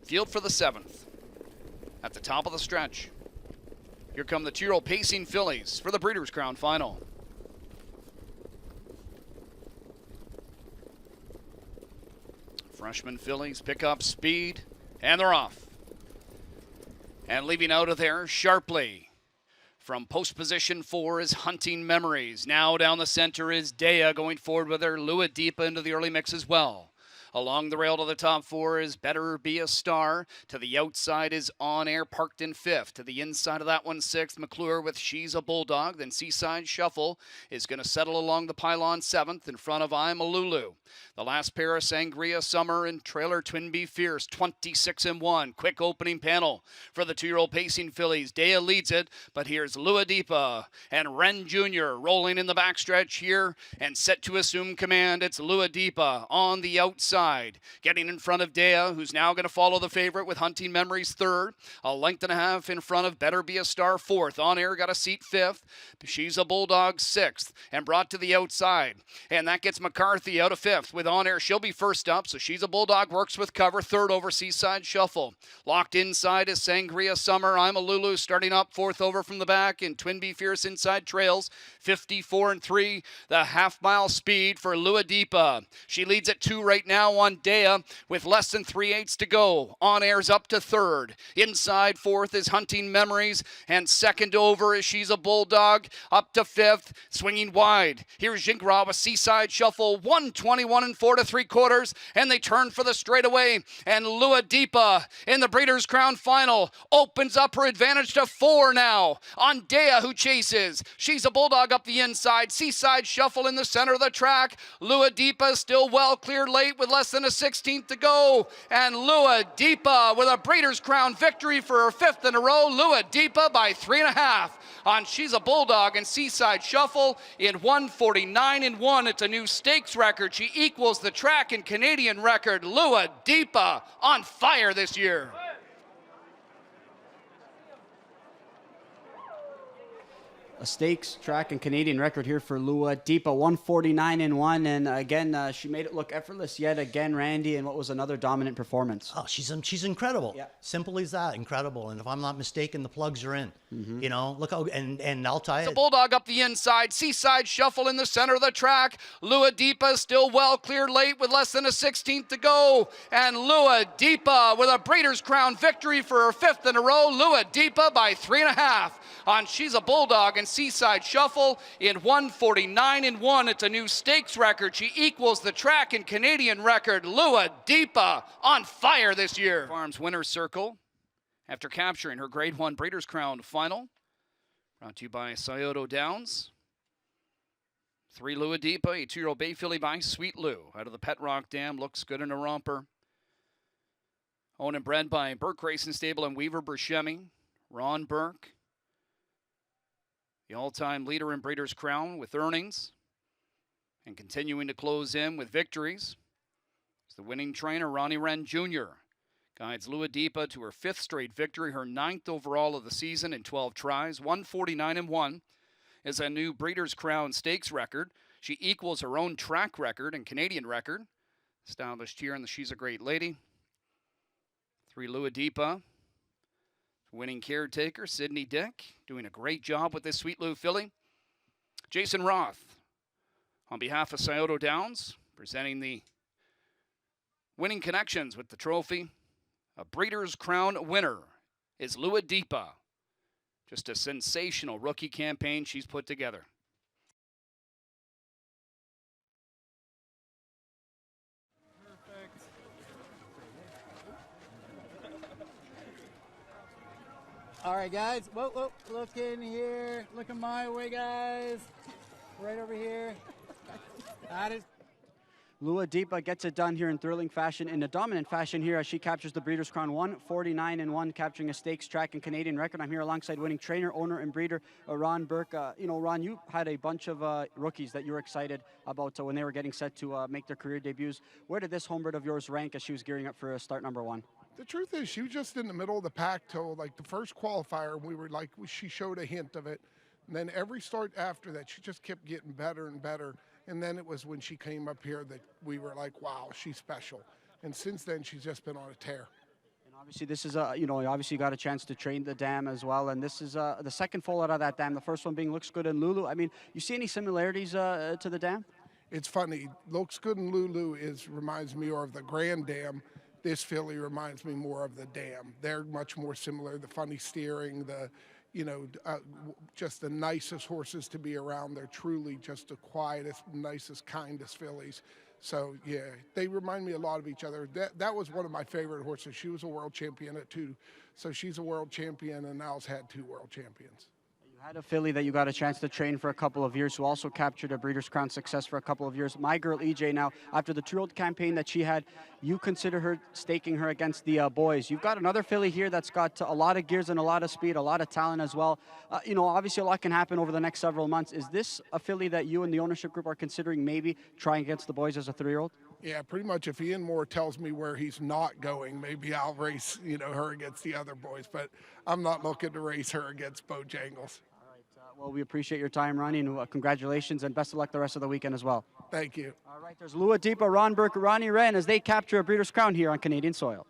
Field for the 7th. At the top of the stretch, here come the 2-year-old pacing fillies for the Breeders' Crown Final. Freshman fillies pick up speed, and they're off. And leaving out of there sharply from post position 4 is Hunting Memories. Now down the center is Dea going forward with her. Lua Deepa into the early mix as well. Along the rail to the top 4 is Better Be a Star. To the outside is On Air, parked in 5th. To the inside of that one, 6th. McClure with She's a Bulldog. Then Seaside Shuffle is going to settle along the pylon 7th in front of I'm a Lulu. The last pair of Sangria Summer and Trailer Twin Bee Fierce, 26-1. Quick opening panel for the 2-year-old pacing fillies. Dea leads it, but here's Lua Deepa and Ren Jr. rolling in the backstretch here and set to assume command. It's Lua Deepa on the outside, getting in front of Dea, who's now going to follow the favorite with Hunting Memories 3rd. A length and a half in front of Better Be a Star 4th. On Air got a seat 5th. She's a Bulldog 6th and brought to the outside. And that gets McCarthy out of 5th with On Air. She'll be first up, so She's a Bulldog works with cover. 3rd over Seaside Shuffle. Locked inside is Sangria Summer. I'm a Lulu starting up 4th over from the back, and Twin Bee Fierce inside trails 54-3. The half-mile speed for Lua Deepa. She leads at 2 right now on Dea with less than 3/8 to go. On Air's up to 3rd. Inside 4th is Hunting Memories, and 2nd over is She's a Bulldog up to 5th. Swinging wide. Here's Jingra with Seaside Shuffle, 121 4 3/4, and they turn for the straightaway. And Lua Deepa in the Breeders' Crown Final opens up her advantage to 4 now on Dea, who chases. She's a Bulldog up the inside. Seaside Shuffle in the center of the track. Lua Deepa still well cleared late with less than a 16th to go. And Lua Deepa with a Breeders' Crown victory for her 5th in a row. Lua Deepa by 3.5 on She's a Bulldog and Seaside Shuffle in 1:49-1. It's a new stakes record. She equals the track and Canadian record. Lua Deepa on fire this year. A stakes, track, and Canadian record here for Lua Deepa, 149-1, and again, she made it look effortless yet again, Randy, and what was another dominant performance. Oh, she's incredible. Yeah. Simple as that, incredible. And if I'm not mistaken, the plugs are in. You know, look how, and I'll tell you. It's a Bulldog up the inside. Seaside Shuffle in the center of the track. Lua Deepa still well cleared late with less than a 16th to go. And Lua Deepa with a Breeders' Crown victory for her 5th in a row. Lua Deepa by 3.5 on She's a Bulldog and Seaside Shuffle in 1:49-1. It's a new stakes record. She equals the track and Canadian record. Lua Deepa on fire this year. Farms winner's circle after capturing her Grade 1 Breeders' Crown Final. Brought to you by Scioto Downs. 3 Lua Deepa, a 2-year-old bay filly by Sweet Lou. Out of the Pet Rock Dam, looks good in a romper. Owned and bred by Burke Racing Stable and Weaver Burchemi. Ron Burke, the all-time leader in Breeders' Crown with earnings, and continuing to close in with victories. It's the winning trainer, Ronnie Wren Jr. Guides Lua Deepa to her 5th straight victory, her 9th overall of the season in 12 tries. 149-1 is a new Breeders' Crown Stakes record. She equals her own track record and Canadian record, established here in the She's a Great Lady. 3 Lua Deepa. Winning caretaker, Sydney Dick, doing a great job with this Sweet Lou filly. Jason Roth, on behalf of Scioto Downs, presenting the winning connections with the trophy. A Breeders' Crown winner is Lua Deepa. Just a sensational rookie campaign she's put together. All right, guys. Whoa, look in here. Looking my way, guys. Right over here. That is. Lua Deepa gets it done here in thrilling fashion, in a dominant fashion here as she captures the Breeders' Crown 149-1, capturing a stakes, track, and Canadian record. I'm here alongside winning trainer, owner, and breeder Ron Burke. Ron, you had a bunch of rookies that you were excited about when they were getting set to make their career debuts. Where did this homebred of yours rank as she was gearing up for start number 1? The truth is, she was just in the middle of the pack till like the first qualifier. We were like, she showed a hint of it. And then every start after that, she just kept getting better and better. And then it was when she came up here that we were like, wow, she's special. And since then, she's just been on a tear. And Obviously, this is a, you know, obviously you got a chance to train the dam as well, and this is the second foal out of that dam. The first one being Looks Good and Lulu. I mean, you see any similarities to the dam? It's funny. Looks Good and Lulu reminds me more of the Grand Dam. This filly reminds me more of the dam. They're much more similar. The funny steering, just the nicest horses to be around. They're truly just the quietest, nicest, kindest fillies. So yeah, they remind me a lot of each other. That was one of my favorite horses. She was a world champion at 2, so she's a world champion, and Al's had 2 world champions. You had a filly that you got a chance to train for a couple of years, who also captured a Breeders' Crown success for a couple of years. My girl EJ. Now, after the 2-year-old campaign that she had, you consider her staking her against the boys. You've got another filly here that's got a lot of gears and a lot of speed, a lot of talent as well. You know, obviously a lot can happen over the next several months. Is this a filly that you and the ownership group are considering maybe trying against the boys as a 3-year-old? Yeah, pretty much. If Ian Moore tells me where he's not going, maybe I'll race, her against the other boys. But I'm not looking to race her against Bojangles. Well, we appreciate your time, Ronnie, and congratulations, and best of luck the rest of the weekend as well. Thank you. All right, there's Lua Deepa, Ron Burke, Ronnie Wren as they capture a Breeders' Crown here on Canadian soil.